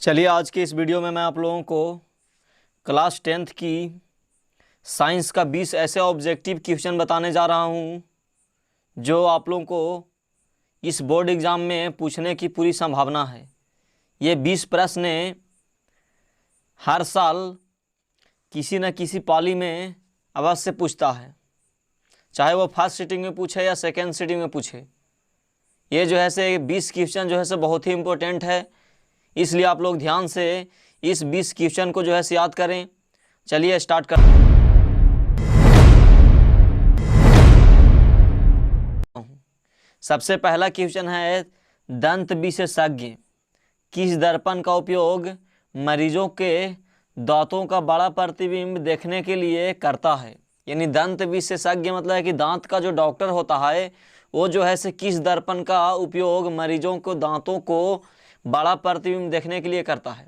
चलिए आज की इस वीडियो में मैं आप लोगों को क्लास 10th की साइंस का 20 ऐसे ऑब्जेक्टिव क्वेश्चन बताने जा रहा हूं जो आप लोगों को इस बोर्ड एग्ज़ाम में पूछने की पूरी संभावना है। ये 20 प्रश्न हर साल किसी न किसी पाली में अवश्य पूछता है, चाहे वो फर्स्ट सिटिंग में पूछे या सेकेंड सिटिंग में पूछे। ये जो है से 20 क्वेश्चन जो है से बहुत ही इम्पोर्टेंट है, इसलिए आप लोग ध्यान से इस 20 क्वेश्चन को जो है से याद करें। चलिए स्टार्ट करते हैं। सबसे पहला क्वेश्चन है, दंत विशेषज्ञ किस दर्पण का उपयोग मरीजों के दांतों का बड़ा प्रतिबिंब देखने के लिए करता है। यानी दंत विशेषज्ञ मतलब है कि दांत का जो डॉक्टर होता है वो जो है से किस दर्पण का उपयोग मरीजों को दांतों को बड़ा प्रतिबिंब देखने के लिए करता है।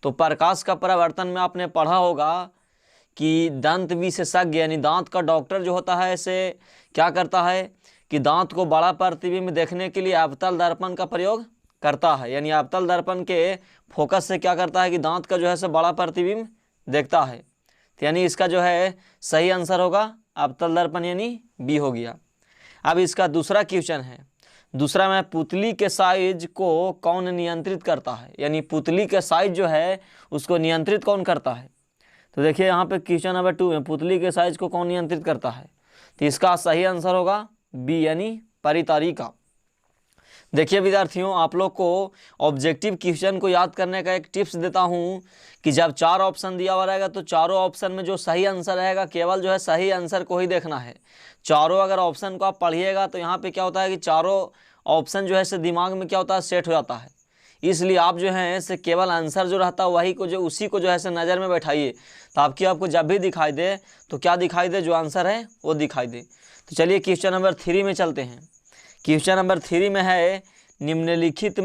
तो प्रकाश का परावर्तन में आपने पढ़ा होगा कि दंत विशेषज्ञ यानी दांत का डॉक्टर जो होता है ऐसे क्या करता है कि दांत को बड़ा प्रतिबिंब देखने के लिए अवतल दर्पण का प्रयोग करता है। यानी अवतल दर्पण के फोकस से क्या करता है कि दांत का जो है सो बड़ा प्रतिबिंब देखता है। तो यानी इसका जो है सही आंसर होगा अवतल दर्पण, यानी बी हो गया। अब इसका दूसरा क्वेश्चन है, दूसरा में पुतली के साइज को कौन नियंत्रित करता है। यानी पुतली के साइज जो है उसको नियंत्रित कौन करता है। तो देखिए यहाँ पे क्वेश्चन नंबर 2 में पुतली के साइज को कौन नियंत्रित करता है, तो इसका सही आंसर होगा बी यानी परितारिका। देखिए विद्यार्थियों, आप लोग को ऑब्जेक्टिव क्वेश्चन को याद करने का एक टिप्स देता हूं कि जब 4 ऑप्शन दिया हुआ रहेगा तो चारों ऑप्शन में जो सही आंसर रहेगा केवल जो है सही आंसर को ही देखना है। चारों अगर ऑप्शन को आप पढ़िएगा तो यहाँ पे क्या होता है कि चारों ऑप्शन जो है से दिमाग में क्या होता है सेट हो जाता है। इसलिए आप जो है से केवल आंसर जो रहता है वही को जो उसी को जो है से नज़र में बैठाइए, तो आपको जब भी दिखाई दे तो क्या दिखाई दे, जो आंसर है वो दिखाई दे। तो चलिए क्वेश्चन नंबर 3 में चलते हैं। क्वेश्चन नंबर 3 में है, निम्नलिखित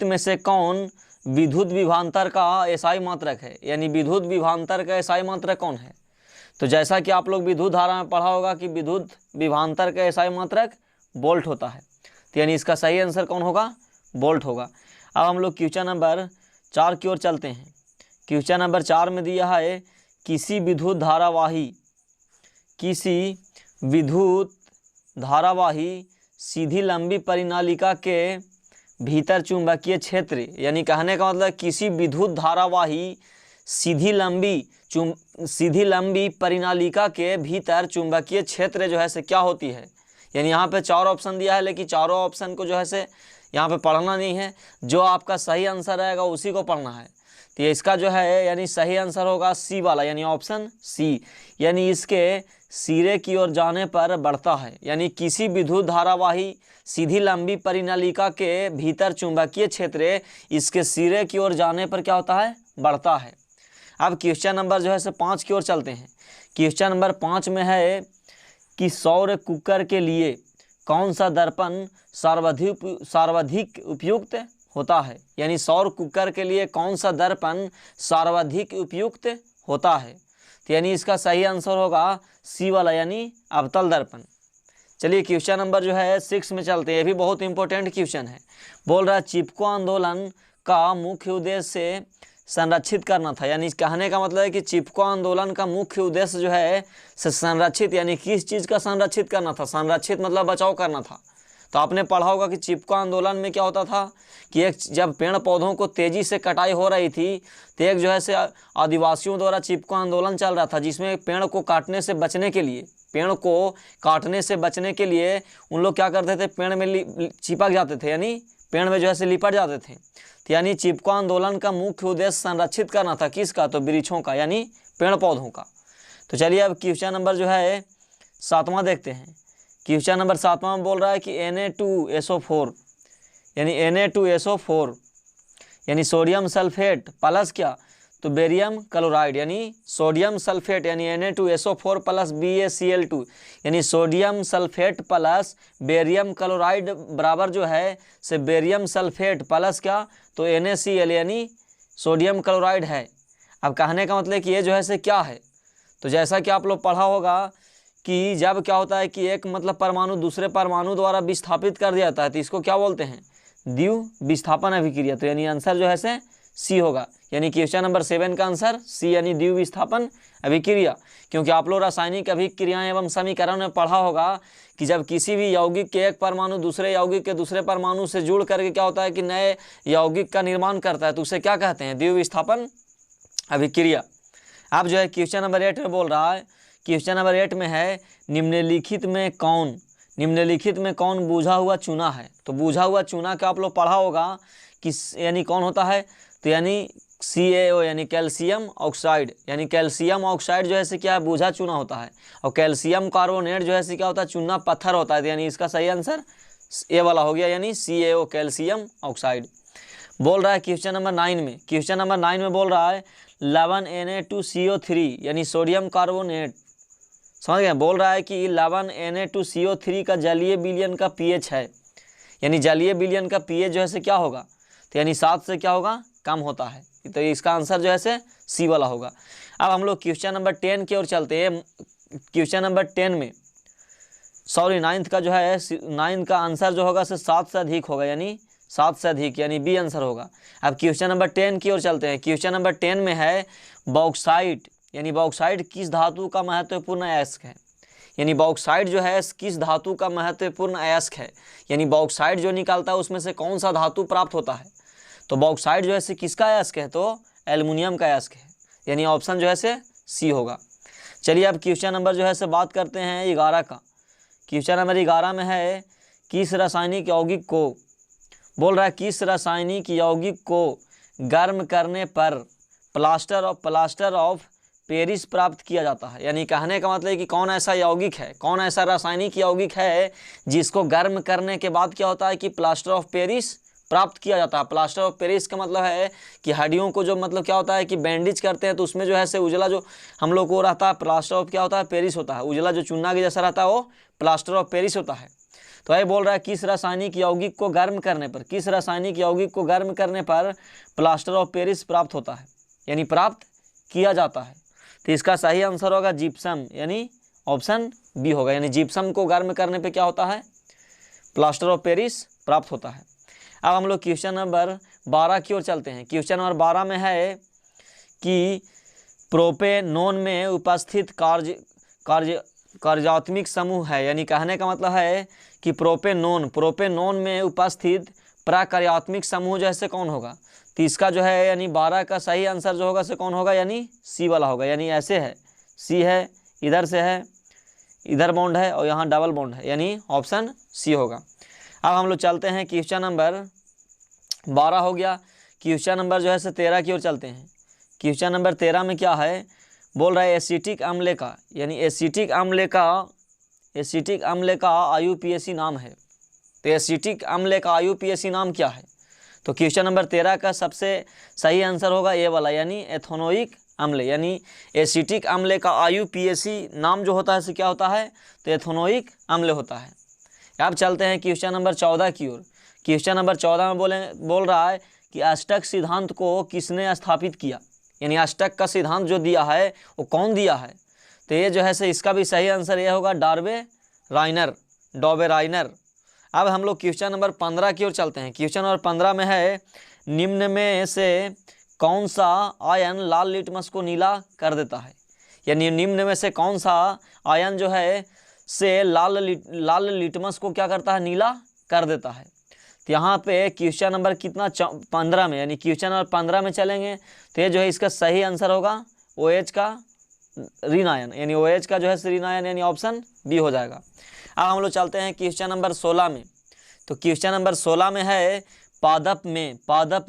में से कौन विद्युत विभवांतर का एसआई मात्रक है। यानी विद्युत विभवांतर का एसआई मात्रक कौन है। तो जैसा कि आप लोग विद्युत धारा में पढ़ा होगा कि विद्युत विभवांतर का एसआई मात्रक वोल्ट होता है। तो यानी इसका सही आंसर कौन होगा, वोल्ट होगा। अब हम लोग क्वेश्चन नंबर 4 की ओर चलते हैं। क्वेश्चन नंबर 4 में दिया है, किसी विद्युत धारावाही सीधी लंबी परिनालिका के भीतर चुंबकीय क्षेत्र, यानी कहने का मतलब किसी विद्युत धारावाही सीधी लंबी परिनालिका के भीतर चुंबकीय क्षेत्र जो है से क्या होती है। यानी यहाँ पे 4 ऑप्शन दिया है, लेकिन चारों ऑप्शन को जो है से यहाँ पे पढ़ना नहीं है, जो आपका सही आंसर रहेगा उसी को पढ़ना है। तो इसका जो है यानी सही आंसर होगा सी वाला, यानी ऑप्शन सी। यानी इसके सिरे की ओर जाने पर बढ़ता है। यानी किसी विद्युत धारावाही सीधी लंबी परिनालिका के भीतर चुंबकीय क्षेत्र इसके सिरे की ओर जाने पर क्या होता है, बढ़ता है। अब क्वेश्चन नंबर जो है से 5 की ओर चलते हैं। क्वेश्चन नंबर 5 में है कि सौर कुकर के लिए कौन सा दर्पण सर्वाधिक उपयुक्त होता है। यानी सौर कुकर के लिए कौन सा दर्पण सर्वाधिक उपयुक्त होता है। तो यानी इसका सही आंसर होगा सी वाला, यानी अवतल दर्पण। चलिए क्वेश्चन नंबर जो है 6 में चलते हैं। ये भी बहुत इंपॉर्टेंट क्वेश्चन है। बोल रहा है, चिपको आंदोलन का मुख्य उद्देश्य संरक्षित करना था। यानी कहने का मतलब है कि चिपको आंदोलन का मुख्य उद्देश्य जो है संरक्षित, यानी किस चीज़ का संरक्षित करना था। संरक्षित मतलब बचाव करना था। तो आपने पढ़ा होगा कि चिपको आंदोलन में क्या होता था कि एक जब पेड़ पौधों को तेज़ी से कटाई हो रही थी तो एक जो है से आदिवासियों द्वारा चिपको आंदोलन चल रहा था, जिसमें पेड़ को काटने से बचने के लिए उन लोग क्या करते थे, पेड़ में चिपक जाते थे, यानी पेड़ में जो है से लिपट जाते थे। तो यानी चिपको आंदोलन का मुख्य उद्देश्य संरक्षित करना था, किसका, तो वृक्षों का, यानी पेड़ पौधों का। तो चलिए अब क्वेश्चन नंबर जो है 7वां देखते हैं। क्वेश्चन नंबर 7वां में बोल रहा है कि Na2SO4 यानी Na2SO4 यानी सोडियम सल्फेट प्लस क्या, तो बेरियम क्लोराइड, यानी सोडियम सल्फेट यानी Na2SO4 प्लस BaCl2 यानी sodium sulphate plus barium chloride बराबर जो है से बेरियम सल्फेट प्लस क्या, तो NaCl यानी सोडियम क्लोराइड है। अब कहने का मतलब कि ये जो है से क्या है, तो जैसा कि आप लोग पढ़ा होगा कि जब क्या होता है कि एक मतलब परमाणु दूसरे परमाणु द्वारा विस्थापित कर दिया जाता है तो इसको क्या बोलते हैं, द्विव विस्थापन अभिक्रिया। तो यानी आंसर जो है से सी होगा, यानी क्वेश्चन नंबर 7 का आंसर सी यानी द्विव विस्थापन अभिक्रिया। क्योंकि आप लोग रासायनिक अभिक्रियाएं एवं समीकरण में पढ़ा होगा कि जब किसी भी यौगिक के एक परमाणु दूसरे यौगिक के दूसरे परमाणु से जुड़ करके क्या होता है कि नए यौगिक का निर्माण करता है, तो उसे क्या कहते हैं, द्विव विस्थापन अभिक्रिया। अब जो है क्वेश्चन नंबर 8 में बोल रहा है, क्वेश्चन नंबर 8 में है निम्नलिखित में कौन बूझा हुआ चूना है। तो बूझा हुआ चूना का आप लोग पढ़ा होगा कि यानी कौन होता है, तो यानी CaO यानी कैल्शियम ऑक्साइड, यानी कैल्शियम ऑक्साइड जो है से क्या है, बूझा चूना होता है। और कैल्शियम कार्बोनेट जो है से क्या होता है, चूना पत्थर होता है। यानी इसका सही आंसर ए वाला हो गया, यानी CaO कैल्शियम ऑक्साइड। बोल रहा है क्वेश्चन नंबर 9 में बोल रहा है 11Na2CO3 यानी सोडियम कार्बोनेट, समझ गए। बोल रहा है कि 11Na2CO3 का जलीय विलयन का pH है, यानी जलीय विलयन का pH जो है से क्या होगा, तो यानी 7 से क्या होगा, कम होता है। तो इसका आंसर जो है से सी वाला होगा। अब हम लोग क्वेश्चन नंबर 10 की ओर चलते हैं। क्वेश्चन नंबर 10 में नाइन्थ का जो है, 9 का आंसर जो होगा से 7 से अधिक होगा, यानी 7 से अधिक, यानी बी आंसर होगा। अब क्वेश्चन नंबर 10 की ओर चलते हैं। क्वेश्चन नंबर 10 में है बॉक्साइट, यानी बॉक्साइट किस धातु का महत्वपूर्ण अयस्क है, यानी बॉक्साइट जो है किस धातु का महत्वपूर्ण अयस्क है, यानी बॉक्साइट जो निकालता है उसमें से कौन सा धातु प्राप्त होता है। तो बॉक्साइट जो है से किसका अयस्क है, तो एल्युमिनियम का अयस्क है, यानी ऑप्शन जो है से सी होगा। चलिए अब क्वेश्चन नंबर जो है से बात करते हैं 11 का। क्वेश्चन नंबर 11 में है किस रासायनिक यौगिक को, बोल रहा है किस रासायनिक यौगिक को गर्म करने पर प्लास्टर ऑफ पेरिस प्राप्त किया जाता है। यानी कहने का मतलब है कि कौन ऐसा यौगिक है, कौन ऐसा रासायनिक यौगिक है जिसको गर्म करने के बाद क्या होता है कि प्लास्टर ऑफ पेरिस प्राप्त किया जाता है। प्लास्टर ऑफ पेरिस का मतलब है कि हड्डियों को जो मतलब क्या होता है कि बैंडेज करते हैं, तो उसमें जो है से उजला जो हम लोग को रहता है, प्लास्टर ऑफ क्या होता है, पेरिस होता है। उजला जो चूना के जैसा रहता है वो प्लास्टर ऑफ पेरिस होता है। तो ये बोल रहा है किस रासायनिक यौगिक को गर्म करने पर, किस रासायनिक यौगिक को गर्म करने पर प्लास्टर ऑफ पेरिस प्राप्त होता है, यानी प्राप्त किया जाता है। तो इसका सही आंसर होगा जिप्सम, यानी ऑप्शन बी होगा, यानी जिप्सम को गर्म करने पे क्या होता है, प्लास्टर ऑफ पेरिस प्राप्त होता है। अब हम लोग क्वेश्चन नंबर 12 की ओर चलते हैं। क्वेश्चन नंबर 12 में है कि प्रोपेनोन में उपस्थित कार्यात्मक समूह है, यानी कहने का मतलब है कि प्रोपेनोन में उपस्थित प्रकार्यात्मक समूह जैसे कौन होगा। तो इसका जो है यानी 12 का सही आंसर जो होगा से कौन होगा, यानी सी वाला होगा। यानी ऐसे है, सी है, इधर से है, इधर बॉन्ड है और यहाँ डबल बॉन्ड है, यानी ऑप्शन सी होगा। अब हम लोग चलते हैं क्वेश्चन नंबर 12 हो गया। क्वेश्चन नंबर जो है से 13 की ओर चलते हैं। क्वेश्चन नंबर 13 में क्या है, बोल रहा है एसिटिक अम्ल का, यानी एसिटिक अम्ल का IUPAC नाम है। तो एसिटिक अम्ल का IUPAC नाम क्या है। तो क्वेश्चन नंबर 13 का सबसे सही आंसर होगा ए वाला, यानी एथेनोइक अम्ल, यानी एसिटिक अम्ल का IUPAC नाम जो होता है से क्या होता है, तो एथेनोइक अम्ल होता है। अब चलते हैं क्वेश्चन नंबर 14 की ओर। क्वेश्चन नंबर 14 में बोल रहा है कि अष्टक सिद्धांत को किसने स्थापित किया, यानी अष्टक का सिद्धांत जो दिया है वो कौन दिया है। तो ये जो है से इसका भी सही आंसर ये होगा डॉर्बे राइनर। अब हम लोग क्वेश्चन नंबर 15 की ओर चलते हैं। क्वेश्चन नंबर 15 में है निम्न में से कौन सा आयन लाल लिटमस को नीला कर देता है, यानी निम्न में से कौन सा आयन जो है से लाल लिटमस को क्या करता है, नीला कर देता है। तो यहाँ पे क्वेश्चन नंबर कितना 15 में, यानी क्वेश्चन नंबर 15 में चलेंगे। तो ये जो है इसका सही आंसर होगा OH का ऋण आयन, यानी OH का जो है ऋण आयन, यानी ऑप्शन बी हो जाएगा। अब हम लोग चलते हैं क्वेश्चन नंबर 16 में। तो क्वेश्चन नंबर 16 में है पादप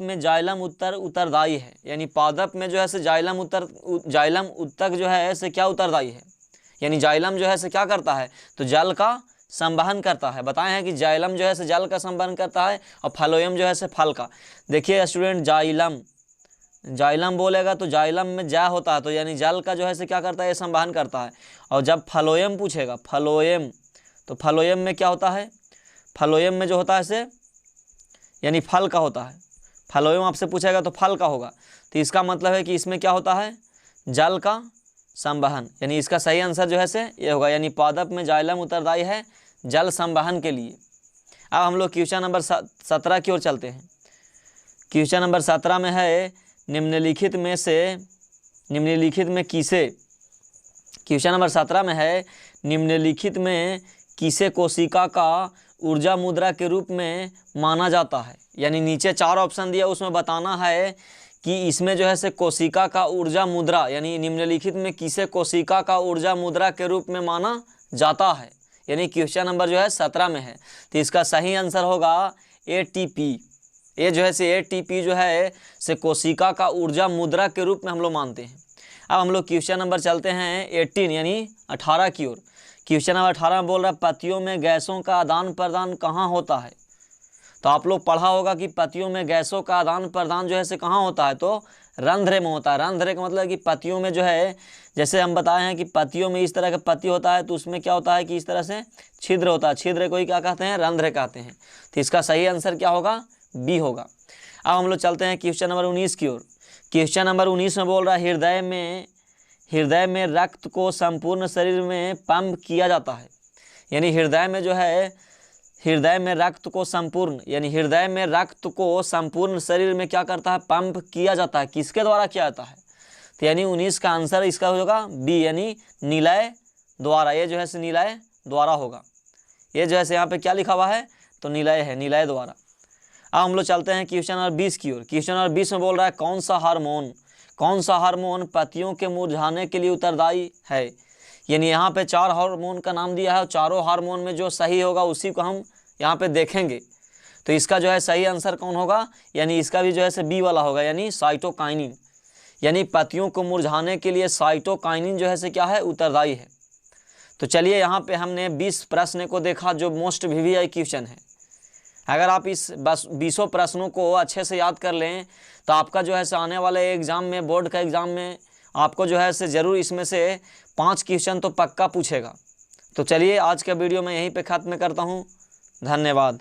में जाइलम उत्तरदायी है, यानी पादप में जो है से जाइलम उत्तक जो है से क्या उत्तरदायी है, यानी जाइलम जो है से क्या करता है, तो जल का संवहन करता है। बताए हैं कि जाइलम जो है से जल का संवहन करता है और फ्लोएम जो है से फल का। देखिए स्टूडेंट, जाइलम बोलेगा तो जाइलम में जा होता है, तो यानी जल का जो है से क्या करता है, ये संवहन करता है। और जब फ्लोएम पूछेगा, तो फ्लोएम में क्या होता है, फ्लोएम में जो होता है से यानी फल का होता है। फ्लोएम आपसे पूछेगा तो फल का होगा। तो इसका मतलब है कि इसमें क्या होता है, जल का संवहन, यानी इसका सही आंसर जो है से ये होगा, यानी पादप में जाइलम उत्तरदायी है जल संवहन के लिए। अब हम लोग क्वेश्चन नंबर 17 की ओर चलते हैं। क्वेश्चन नंबर 17 में है निम्नलिखित में किसे, क्वेश्चन नंबर 17 में है निम्नलिखित में किसे कोशिका का ऊर्जा मुद्रा के रूप में माना जाता है। यानी नीचे 4 ऑप्शन दिया, उसमें बताना है कि इसमें जो है से कोशिका का ऊर्जा मुद्रा, यानी निम्नलिखित में किसे कोशिका का ऊर्जा मुद्रा के रूप में माना जाता है। यानी क्वेश्चन नंबर जो है 17 में है, तो इसका सही आंसर होगा ATP। ये जो है से ATP जो है से कोशिका का ऊर्जा मुद्रा के रूप में हम लोग मानते हैं। अब हम लोग क्वेश्चन नंबर चलते हैं 18 यानी 18 की ओर। क्वेश्चन नंबर 18 में बोल रहा है पत्तियों में गैसों का आदान प्रदान कहाँ होता है। तो आप लोग पढ़ा होगा कि पत्तियों में गैसों का आदान प्रदान जो है से कहाँ होता है, तो रंध्र में होता है। रंध्र का मतलब कि पत्तियों में जो है, जैसे हम बताए हैं कि पत्तियों में इस तरह का पत्ती होता है, तो उसमें क्या होता है कि इस तरह से छिद्र होता है, छिद्र को ही क्या कहते हैं, रंध्र कहते हैं। तो इसका सही आंसर क्या होगा, B होगा। अब हम लोग चलते हैं क्वेश्चन नंबर 19 की ओर। क्वेश्चन नंबर 19 में बोल रहा है हृदय में रक्त को संपूर्ण शरीर में पंप किया जाता है। यानी हृदय में जो है, हृदय में रक्त को संपूर्ण, यानी हृदय में रक्त को संपूर्ण शरीर में क्या करता है, पंप किया जाता है। किसके द्वारा किया जाता है, तो यानी 19 का आंसर इसका होगा B, यानी निलय द्वारा। ये जो है से निलय द्वारा होगा। ये जो है से यहाँ पे क्या लिखा हुआ है, तो निलय है, निलय द्वारा। अब हम लोग चलते हैं क्वेश्चन नंबर 20 की ओर। क्वेश्चन नंबर 20 में बोल रहा है कौन सा हार्मोन पत्तियों के मुरझाने के लिए उत्तरदायी है। यानी यहाँ पे 4 हार्मोन का नाम दिया है, चारों हार्मोन में जो सही होगा उसी को हम यहाँ पे देखेंगे। तो इसका जो है सही आंसर कौन होगा, यानी इसका भी जो है से B वाला होगा, यानी साइटोकाइनिन। यानी पत्तियों को मुरझाने के लिए साइटोकाइनिन जो है से क्या है, उत्तरदायी है। तो चलिए यहाँ पे हमने 20 प्रश्न को देखा जो मोस्ट VVI क्वेश्चन है। अगर आप इस 20 प्रश्नों को अच्छे से याद कर लें तो आपका जो है से आने वाले एग्ज़ाम में, बोर्ड का एग्ज़ाम में आपको जो है से ज़रूर इसमें से 5 क्वेश्चन तो पक्का पूछेगा। तो चलिए आज का वीडियो मैं यहीं पे ख़त्म करता हूँ। धन्यवाद।